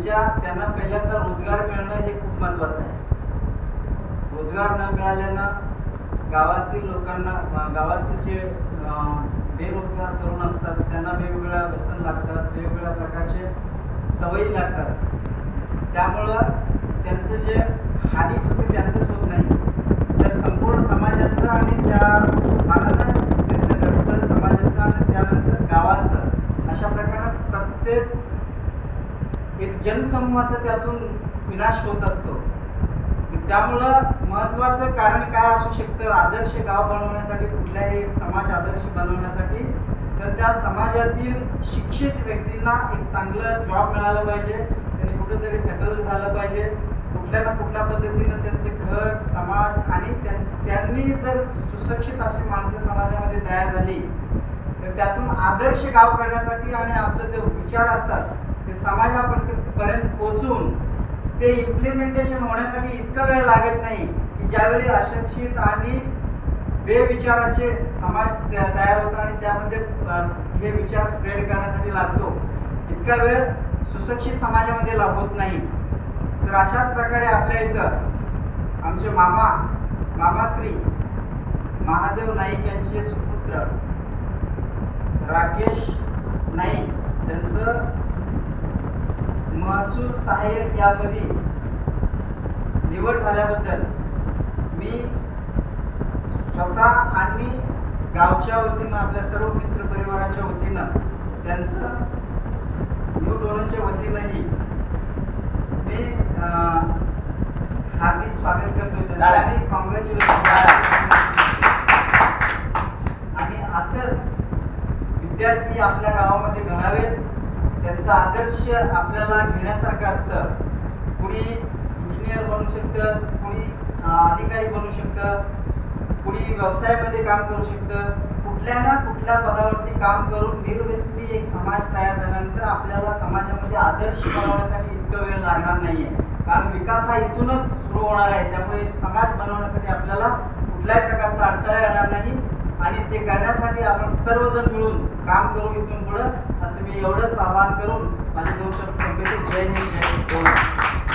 त्यांना पहिल्यांदा रोजगार मिळणं हे खूप महत्त्वाचं आहे. रोजगार न मिळाल्यानं गावातील लोकांना, गावातील जे बेरोजगार तरुण असतात त्यांना वेगवेगळ्या व्यसन लागतात, वेगवेगळ्या प्रकारचे सवयी लागतात. त्यामुळं त्यांचं जे हानी फक्त त्यांचंच होत नाही, तर संपूर्ण समाजाचं आणि त्या मानानं त्यांचं घरचं, समाजाचं आणि त्यानंतर गावाचं, अशा प्रकारे प्रत्येक एक जनसमूहाचा त्यातून विनाश होत असतो. त्यामुळं महत्त्वाचं कारण काय असू शकतं आदर्श गाव बनवण्यासाठी, कुठल्याही एक समाज आदर्श बनवण्यासाठी? तर त्या समाजातील शिक्षित व्यक्तींना एक चांगलं जॉब मिळालं पाहिजे, त्यांनी कुठेतरी सेटल झालं पाहिजे, कुठल्या ना कुठल्या पद्धतीनं त्यांचे घर, समाज आणि त्यांनी जर सुशिक्षित अशी माणसं समाजामध्ये तयार झाली तर त्यातून आदर्श गाव करण्यासाठी आणि आपले जे विचार असतात ते समाजापर्यंत पोहोचून ते इम्प्लिमेंटेशन होण्यासाठी इतका वेळ लागत नाही की ज्यावेळी अशिक्षित आणि बेविचाराचे समाज तयार होतो आणि त्यामध्ये हे विचार स्प्रेड करण्यासाठी लागतो, इतका वेळ सुशिक्षित समाजामध्ये होत नाही. तर अशाच प्रकारे आपल्या इथं आमचे मामाश्री महादेव नाईक यांचे सुपुत्र राकेश नाईक त्यांचं महसूल सहाय्यक यापदी निवड झाल्याबद्दल मी स्वतः आणि गावच्या वतीनं, आपल्या सर्व मित्र परिवाराच्या वतीनं, त्यांचं न्यू डोनरच्या वतीनंही मी हार्दिक स्वागत करतो आणि कॉंग्रॅच्युलेशन. आणि असंच विद्यार्थी आपल्या गावामध्ये घडावेत, त्यांचा आदर्श आपल्याला घेण्यासारखं असतं. कुणी इंजिनियर बनू शकतं, कुणी अधिकारी बनू शकतं, कुणी व्यवसायामध्ये काम करू शकतं. कुठल्या ना कुठल्या पदावरती काम करून निर्व्यसनी एक समाज तयार झाल्यानंतर आपल्याला समाजामध्ये आदर्श बनवण्यासाठी इतकं वेळ लागणार नाहीये, कारण विकास हा इथूनच सुरू होणार आहे. त्यामुळे एक समाज बनवण्यासाठी आपल्याला कुठल्याही प्रकारचा अडथळा येणार नाही आणि ते करण्यासाठी आपण सर्वजण मिळून काम करू इथून पुढं, असं मी एवढंच आवाहन करून माझे 2 शब्द संपवतो. जय हिंद, जय भारत.